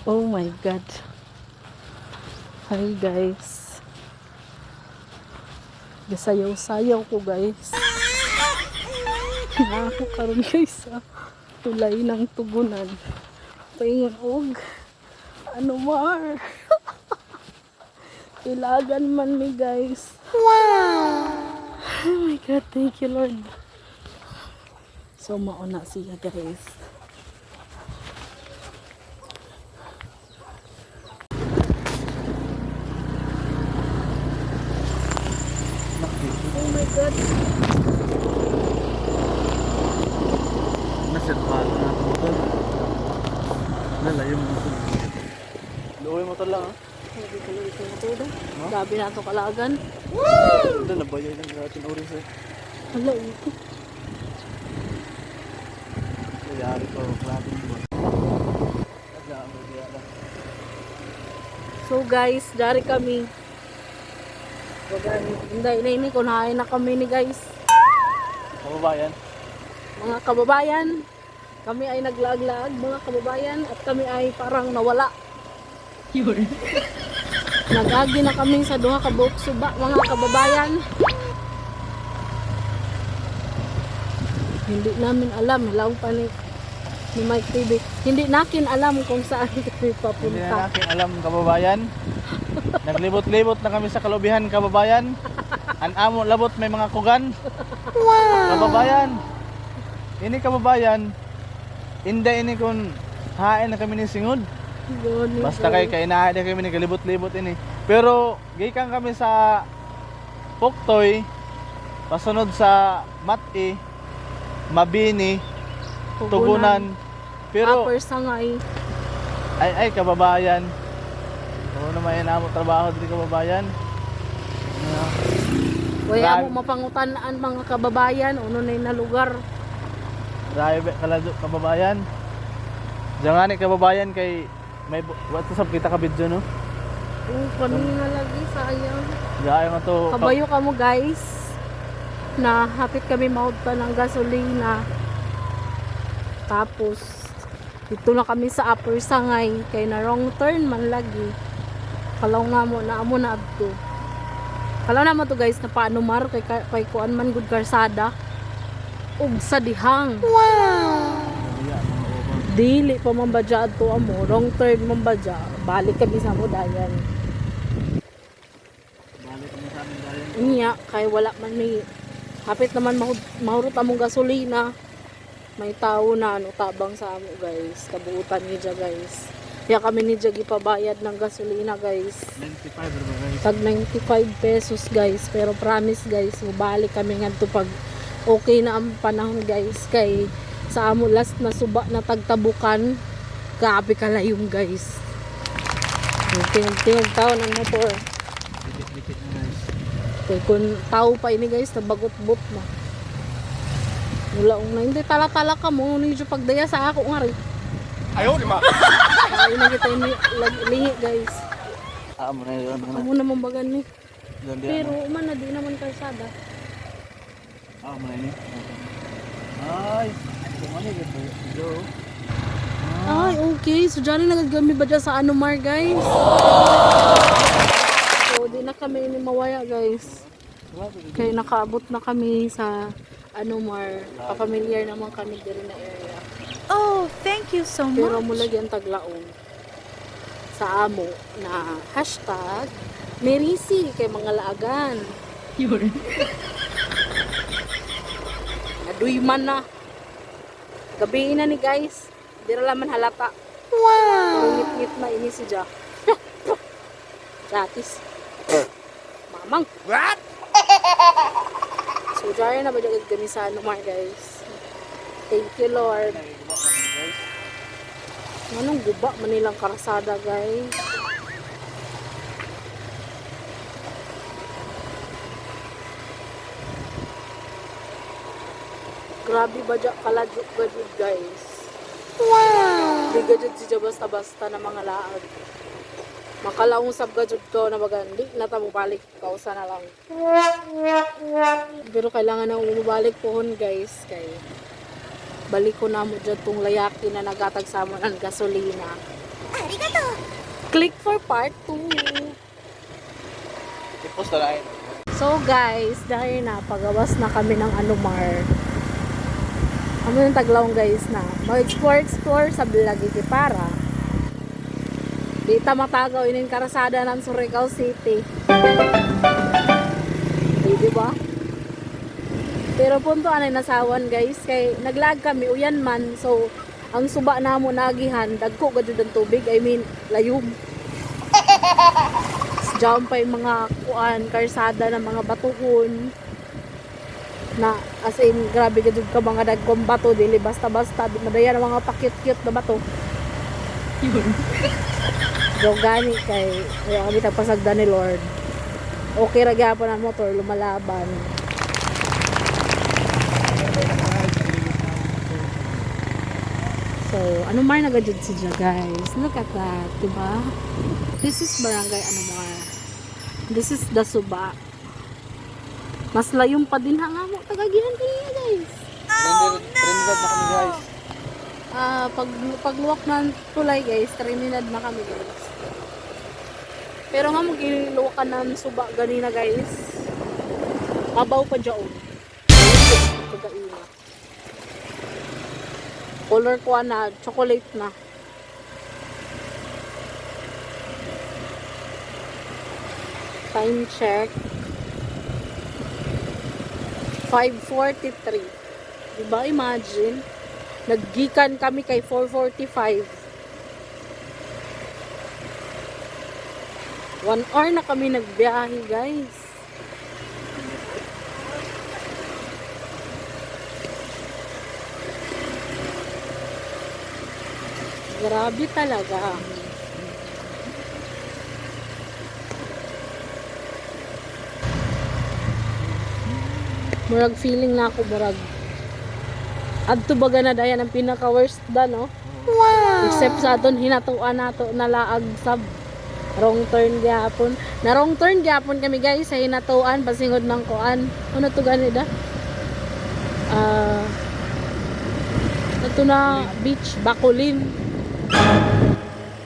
Oh my God. Hi guys. Gasayaw-sayaw ko guys. Ako karon guys sa tulay ng tugunan. Paingon og ano mar. Ilagan man mi guys. Wow! Oh my God, thank you Lord. So mauna siya guys. Oh my God. Nasir pa na motor. Lalayo mo motor. Luoy motor lang ha. Hindi ko lang ito matulog. Gabi na ito kalagan. Ito nabayay lang natin oras eh. Hala ito. Kayari ko klatin mo. Ada mo diya lang. So guys, dari kami. Hindi na ini kunain na kami ni guys. Kababayan. Mga kababayan, kami ay naglaag-laag mga kababayan at kami ay parang nawala. Yun. Nagagi na kami sa duha ka buok suba mga kababayan. Hindi namin alam, hilaw pa ni Mike TV. Hindi nakin alam kung saan kami Hindi papunta. na natin alam kababayan. Naglibot-libot na kami sa kalubihan kababayan. An amo labot may mga kugan. Wow! Kababayan. Ini kababayan. Inda ini kun hain na kami ni singod. Gani, Basta kay kainahay kami ni kalibot-libot ini. Pero gikan kami sa Puktoy pasunod sa Mati, Mabini, Tugunan. Pero Upper Sangay. ay kababayan. Oo naman yan amo trabaho dito kababayan. Kaya mo mapangutanaan mga kababayan, uno na yung na lugar. Drive kalado kababayan. Jangan ni kababayan kay may what sab kita ka video no. Kanina lagi sayang. Gaya nga to. Kabayo ka mo guys. Na hapit kami maudta ng gasolina. Tapos dito na kami sa Upper Sangay kay na wrong turn man lagi. Kalaw nga mo na amo na adto. Kalaw na mo to guys na paano mar kay kuan man gud karsada. Ug sa dihang. Wow. Dili pa man badya adto amo, wrong turn man badya. Balik kami sa Mudayan. Balik kami sa amin dayan. Niya kay wala man may hapit naman mahurot among gasolina. May tao na ano tabang sa amo guys. Kabuutan ni Dya guys. Kaya kami ni Dya gipabayad ng gasolina guys. 95 ba guys? Tag 95 pesos guys. Pero promise guys, mabalik kami ngadto pag okay na ang panahon guys. Kay sa amo last na suba na tagtabukan. Grabe kalayong guys. Tingog tao ng motor. Dikit-dikit na guys. Kaya kung tao pa ini guys, nabagot-bot na. Wala na, hindi tala-tala ka mo. Hindi pagdaya sa ako nga rin. Ayaw di ba? Ay na kita ini lingi guys. Amo na yun. Amo naman bagan ni. Pero Pero man na di naman kalsada. amo na ni. Ay, kumani gito. Yo. Ay, okay. So dyan na nagagami ba dyan sa Anomar guys? So di na kami ini mawaya guys. Kaya nakaabot na kami sa Anomar. Kapamilyar naman kami diri na area. Oh, thank you so much. Pero mula yan taglaon sa amo na hashtag Merisi kay mga laagan. Yun. Aduy man na. Gabi na ni guys. Di ra laman halata. Wow! Ngit-ngit na ini si Ja. Gratis. Mamang. What? So dyan na ba dyan kami sa Anomar guys. Thank you Lord. Anong guba man nilang karasada guys. Grabe ba dyan kaladyo gadyo guys. Wow! Di gadyo siya basta-basta na mga laag. Makalaong sab ka jud ko na baga di na ta mo balik kausa na lang. Pero kailangan na umubalik pohon guys kay balik ko na mo dyan tong layaki na nagatag sa amon ang gasolina. Arigato! Click for part 2. Ipos na rin. So guys, dahil na pagawas na kami ng Anumar. Kami yung taglawang guys na mag-explore sa Bilagi para di ta matagaw inin karasada ng Surigao City. Di ba? Pero punto anay nasawan guys kay naglag kami uyan man so ang suba namo nagihan dagko gud ang tubig I mean layog. Diyan pa yung mga kuan karsada ng mga batuhon na as in grabe gud ka mga dagkong bato dili basta-basta di madaya ng mga pakit-cute na bato. Yun. So gani kay kami tagpasagda ni Lord. Okay ra gyapon ang motor lumalaban. So, Anumar nagadjud siya guys. Look at that, diba? This is Barangay Anumar. This is the Suba. Mas layong pa din nga mo tagagihan kanina guys. Trinidad na kami guys. Pagluwak ng tulay guys, Trinidad na kami guys. Pero nga magiluwakan ng Suba ganina guys. Abaw pa dyan. Kagaina. Color ko na, chocolate na. Time check. 5:43. Diba, imagine? Naggikan kami kay 4:45. 1 hour na kami nagbiyahe, guys. Grabe talaga. Murag feeling na ako murag adto baga na dayan ang pinaka worst da no. Wow. Except sa aton hinatuan nato na laag sab wrong turn gyapon. Na wrong turn gyapon kami guys sa hinatuan pasingod ng kuan. Ano to gani da? Ito na beach Bacolin.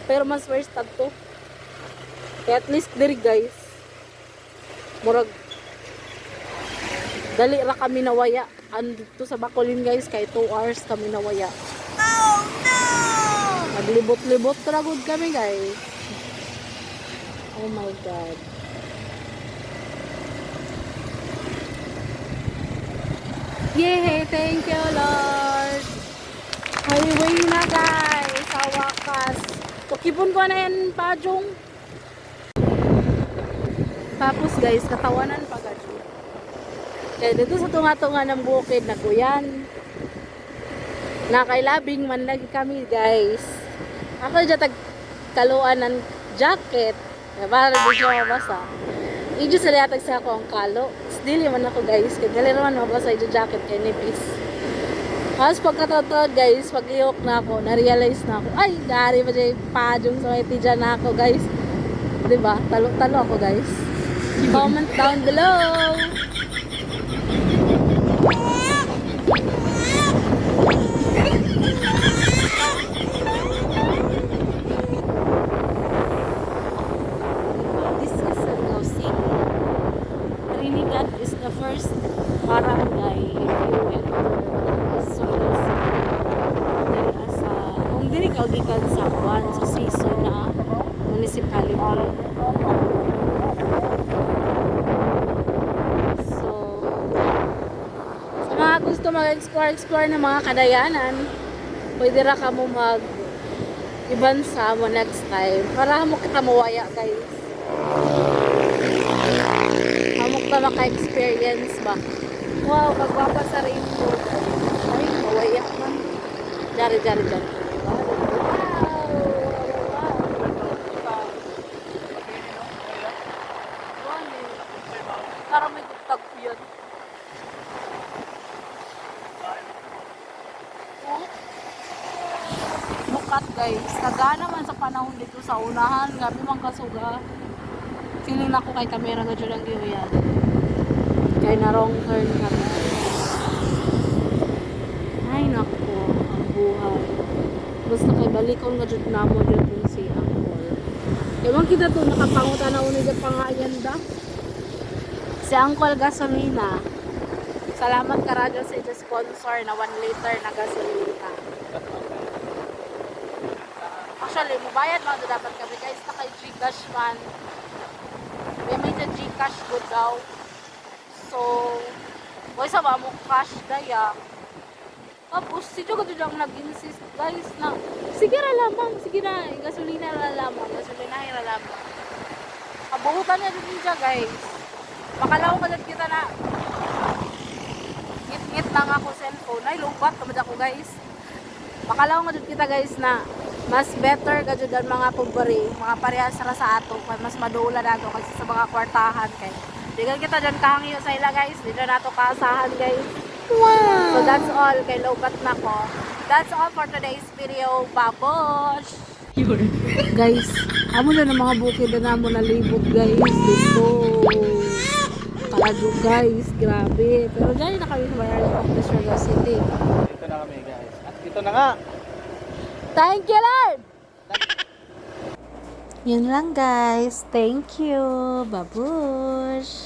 Pero mas worst adto. Kaya at least diri guys. Murag dali ra kami nawaya. Andito sa Bacolin guys kay 2 hours kami nawaya. Oh no! Naglibot-libot ra gud kami guys. Oh my god. Yay! Thank you Lord. Highway na guys. Sa wakas. Tukipon ko na yan pajong. Tapos guys, katawanan pa gadyo. Kaya dito sa tunga-tunga ng bukid, naguyan. Nakailabing man lagi kami guys. Ako dyan tagkaluan ng jacket. Para di siya mabasa. Idyo sa liatag sa ako ang kalo. Still man ako guys. Kaya gali naman mabasa yung jacket kay nipis. Tapos pagkatotoo guys, pag-iok na ako, na-realize na ako, ay, dari pa dyan pajong sa may tidya na ako guys. Diba? Talo-talo ako guys. Comment down below. This is Surigao City. Trinidad is the first barangay if you enter Surigao City. Dari asa, kung diri ka gikan sa Juan, sa Siso na municipality. So, sa mga gusto mag-explore ng mga kadayanan, pwede ra ka mo mag-ibansa mo next time. Para mo kita mawaya guys. Amo ka maka-experience ba? Wow, kagwapa sa rainbow. Ay, mawaya man. Dari. Para may tag yun. Mukha sikat guys. Taga naman sa panahon dito sa unahan. Gabi mang kasuga. Feeling na ko kay kamera na dyan ang gihuyan. Kaya na wrong turn kami. Ay nako, ang buhay. Basta kay balikon nga dyan na mo dyan kung si Angkol. Ewan kita to, nakapangutan na unig ang pangayan da. Si Angkol Gasolina. Salamat ka radyo sa sponsor na 1 liter na gasolina. Actually, mubayad mo dapat kami guys na kay Gcash man. May Gcash good daw. So, boy sa mo cash daya. Tapos, si Jogo ang nag-insist guys na sige ra lamang, sige na, gasolina ra lamang, gasolina ra lamang. Kabuhutan niya din siya guys. Makalaw ka dyan kita na ngit lang ako cellphone. Ay, lubat kamad ako guys. Makalaw nga dyan kita guys na mas better ka dyan mga pobre, mga parehas ra sa ato, kay mas madula na to kasi sa mga kwartahan kay. Di kita dyan kahangyo sa ila guys, di dyan nato kaasahan guys. Wow! So that's all, kay lubat na ko. That's all for today's video, babosh! Yun. Guys, amo na ng mga bukid na namo na libot guys. Dito. Kalado guys, grabe. Pero dyan na kami sa Mayari of Sugar City. Dito na kami guys. At dito na nga. Thank you, Lord! Yun lang guys. Thank you. Babush!